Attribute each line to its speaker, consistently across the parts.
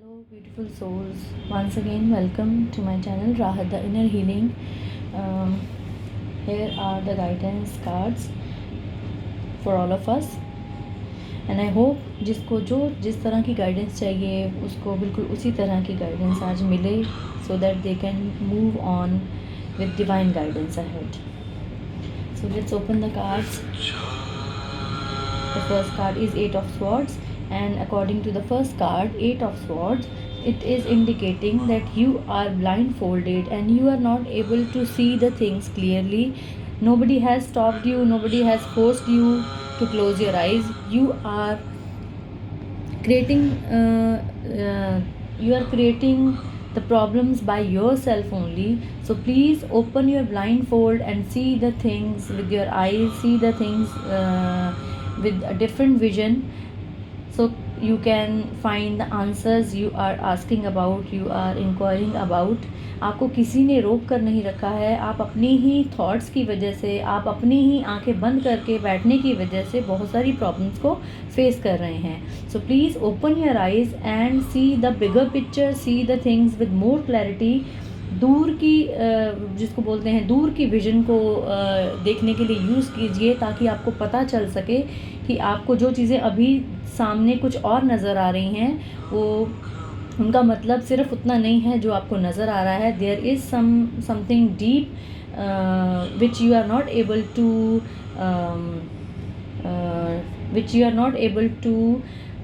Speaker 1: Hello, beautiful souls. Once again, welcome to my channel Rahat the Inner Healing. Here are the guidance cards for all of us, and I hope जिसको जिस तरह की guidance चाहिए उसको बिल्कुल उसी तरह की guidance आज मिले, so that they can move on with divine guidance ahead. So let's open the cards. The first card is Eight of Swords, and according to the first card, Eight of Swords, it is indicating that you are blindfolded and you are not able to see the things clearly. Nobody has stopped you, nobody has forced you to close your eyes. You are creating the problems by yourself only. So please open your blindfold and see the things with your eyes, see the things with a different vision, so you can find the answers you are asking about, you are inquiring about. आपको किसी ने रोक कर नहीं रखा है. आप अपनी ही थॉट्स की वजह से, आप अपनी ही आंखें बंद करके बैठने की वजह से बहुत सारी प्रॉब्लम्स को फेस कर रहे हैं. सो please open your eyes and see the bigger picture, see the things with more clarity. दूर की जिसको बोलते हैं दूर की विजन को देखने के लिए यूज़ कीजिए, ताकि आपको पता चल सके कि आपको जो चीज़ें अभी सामने कुछ और नज़र आ रही हैं वो उनका मतलब सिर्फ उतना नहीं है जो आपको नज़र आ रहा है. There is something deep which you are not able to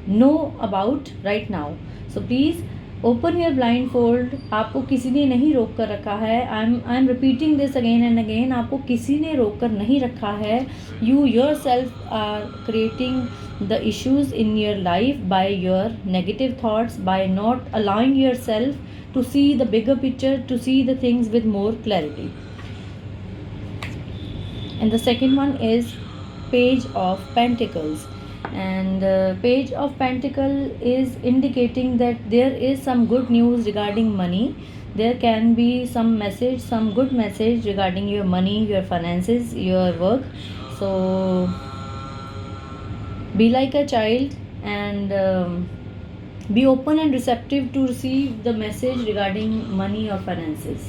Speaker 1: know about right now. So please open your blindfold. आपको किसी ने नहीं रोक कर रखा है. I am repeating this again and again. आपको किसी ने रोक कर नहीं रखा है. You yourself are creating the issues in your life by your negative thoughts, by not allowing yourself to see the bigger picture, to see the things with more clarity. And the second one is Page of Pentacles, and Page of Pentacle is indicating that there is some good news regarding money. There can be some message, some good message regarding your money, your finances, your work. So be like a child and be open and receptive to receive the message regarding money or finances.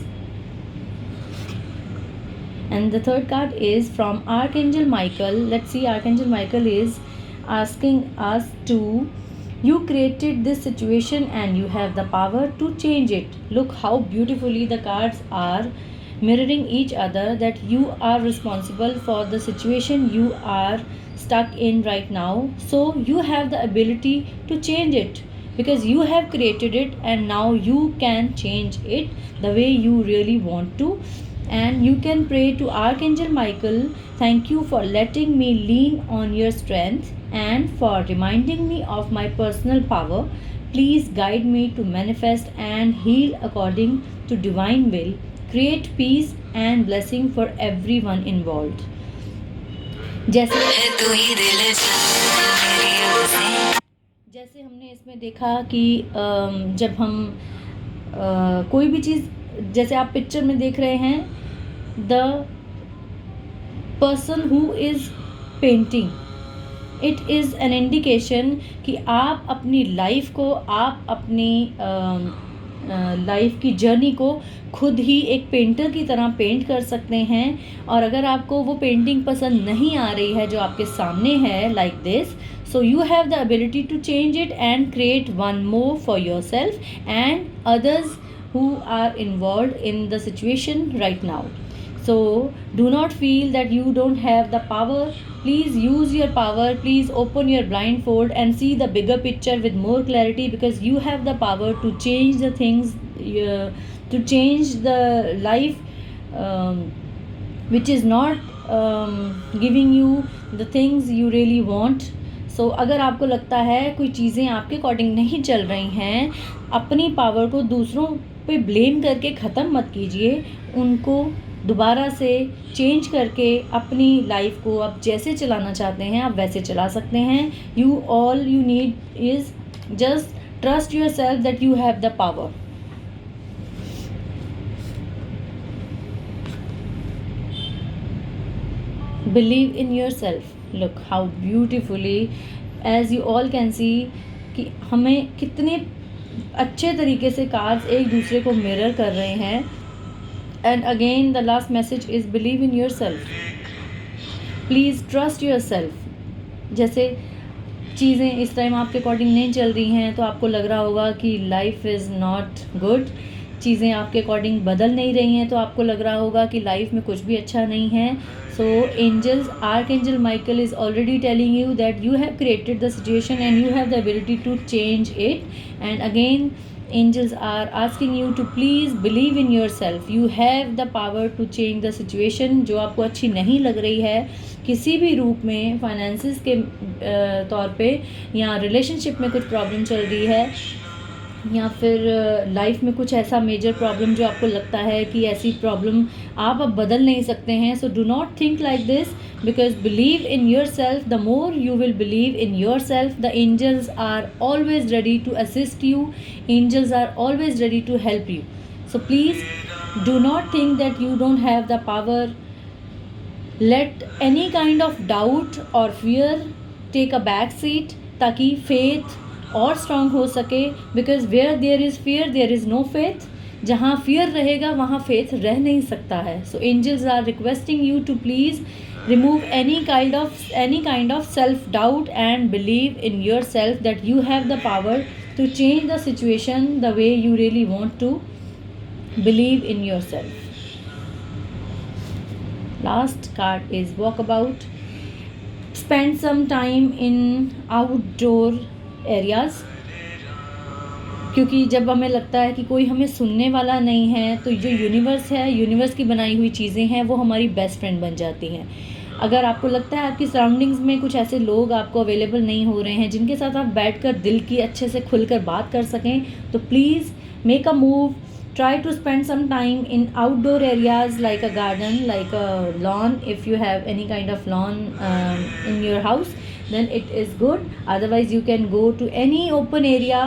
Speaker 1: And the third card is from Archangel Michael. Let's see, Archangel Michael is asking us to, you created this situation and you have the power to change it. Look how beautifully the cards are mirroring each other, that you are responsible for the situation you are stuck in right now. So you have the ability to change it, because you have created it and now you can change it the way you really want to. And you can pray to Archangel Michael, thank you for letting me lean on your strength and for reminding me of my personal power. Please guide me to manifest and heal according to divine will. Create peace and blessing for everyone involved. जैसे हमने इसमें देखा कि जब हम कोई भी चीज़, जैसे आप पिक्चर में देख रहे हैं, the person who is painting, it is an indication कि आप अपनी लाइफ को, आप अपनी लाइफ की जर्नी को खुद ही एक पेंटर की तरह पेंट कर सकते हैं. और अगर आपको वो पेंटिंग पसंद नहीं आ रही है जो आपके सामने है like this, so you have the ability to change it and create one more for yourself and others who are involve in the situation right now. So do not feel that you don't have the power. Please use your power. Please open your blindfold and see the bigger picture with more clarity, because you have the power to change the things, to change the life which is not giving you the things you really want. So अगर आपको लगता है कोई चीज़ें आपके according नहीं चल रही हैं, अपनी पावर को दूसरों पे ब्लेम करके ख़त्म मत कीजिए. उनको दोबारा से चेंज करके अपनी लाइफ को आप जैसे चलाना चाहते हैं आप वैसे चला सकते हैं. All you need is just trust your self that you have the power. Believe in yourself. Look how beautifully, as you all can see, कि हमें कितने अच्छे तरीके से कार्ड्स एक दूसरे को मिरर कर रहे हैं. And again the last message is believe in your self. Please trust your self. जैसे चीज़ें इस टाइम आपके अकॉर्डिंग नहीं चल रही हैं तो आपको लग रहा होगा कि लाइफ इज़ नॉट गुड. चीज़ें आपके अकॉर्डिंग बदल नहीं रही हैं तो आपको लग रहा होगा कि लाइफ में कुछ भी अच्छा नहीं है. So angels, archangel Michael is already telling you that you have created the situation and you have the ability to change it. And again angels are asking you to please believe in yourself. You have the power to change the situation. जो आपको अच्छी नहीं लग रही है किसी भी रूप में, फाइनेंसिस के तौर पे, या रिलेशनशिप में कुछ प्रॉब्लम चल रही है, या फिर लाइफ में कुछ ऐसा मेजर प्रॉब्लम जो आपको लगता है कि ऐसी प्रॉब्लम आप अब बदल नहीं सकते हैं. So do not think like this, because believe in yourself. The more you will believe in yourself, the angels are always ready to assist you. Angels are always ready to help you. So please do not think that you don't have the power. Let any kind of doubt or fear take a back seat ताकि faith और strong हो सके. because where there is fear there is no faith. जहाँ fear रहेगा वहाँ faith रह नहीं सकता है. So angels are requesting you to please remove any kind of self doubt and believe in yourself that you have the power to change the situation the way you really want to. Believe in yourself. Last card is walkabout. Spend some time in outdoor areas. क्योंकि जब हमें लगता है कि कोई हमें सुनने वाला नहीं है तो जो यूनिवर्स है, यूनिवर्स की बनाई हुई चीज़ें हैं वो हमारी बेस्ट फ्रेंड बन जाती हैं. अगर आपको लगता है आपकी सराउंडिंग्स में कुछ ऐसे लोग आपको अवेलेबल नहीं हो रहे हैं जिनके साथ आप बैठकर दिल की अच्छे से खुलकर बात कर सकें, तो please make a move. Try to spend some time in outdoor areas like a garden, like a lawn. If you have any kind of lawn in your house, then it is good. Otherwise, you can go to any open area,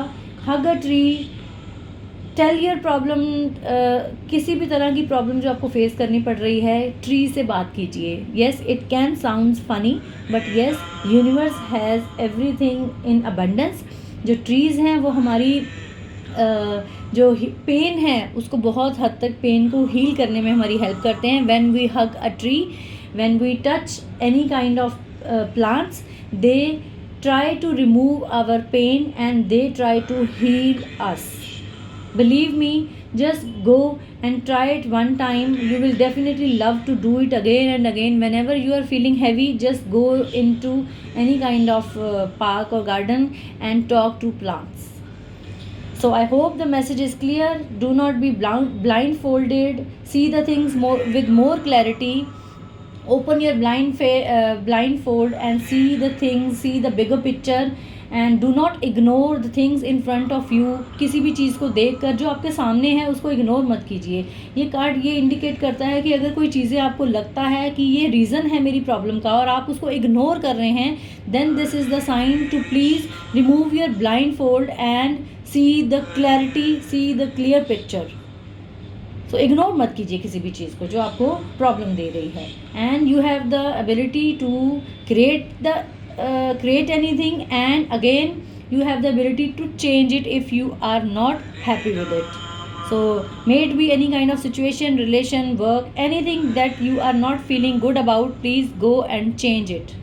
Speaker 1: hug a tree, tell your problem. किसी भी तरह की problem जो आपको face करनी पड़ रही है, ट्री से बात कीजिए. Yes, it can sound funny, but yes, universe has everything in abundance. जो ट्रीज़ हैं वो हमारी जो पेन है उसको बहुत हद तक पेन को हील करने में हमारी हेल्प करते हैं. When we hug a tree, when we touch any kind of plants, they try to remove our pain and they try to heal us. Believe me, just go and try it one time. You will definitely love to do it again and again. Whenever you are feeling heavy, just go into any kind of park or garden and talk to plants. So I hope the message is clear. Do not be blindfolded. See the things with more clarity. Open your blindfold and see the things, see the bigger picture. And do not ignore the things in front of you. किसी भी चीज़ को देखकर जो आपके सामने है उसको ignore मत कीजिए. ये कार्ड ये इंडिकेट करता है कि अगर कोई चीज़ें आपको लगता है कि ये रीज़न है मेरी प्रॉब्लम का और आप उसको इग्नोर कर रहे हैं, then this is the sign to please remove your blindfold and see the clarity, see the clear picture. So ignore मत कीजिए किसी भी चीज़ को जो आपको प्रॉब्लम दे रही है. And you have the ability to create anything, and again you have the ability to change it if you are not happy with it. So may it be any kind of situation, relation, work, anything that you are not feeling good about, please go and change it.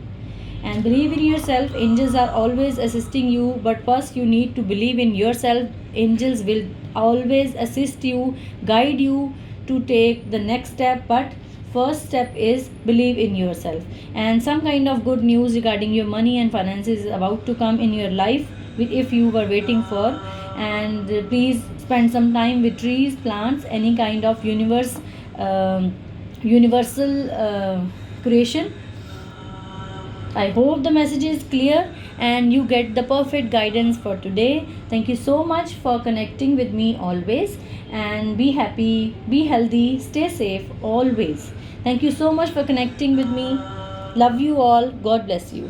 Speaker 1: And believe in yourself. Angels are always assisting you, but first you need to believe in yourself. Angels will always assist you, guide you to take the next step, but first step is believe in yourself. And some kind of good news regarding your money and finances is about to come in your life if you were waiting for. And please spend some time with trees, plants, any kind of universal creation. I hope the message is clear and you get the perfect guidance for today. Thank you so much for connecting with me always, and be happy, be healthy, stay safe always. Thank you so much for connecting with me. Love you all. God bless you.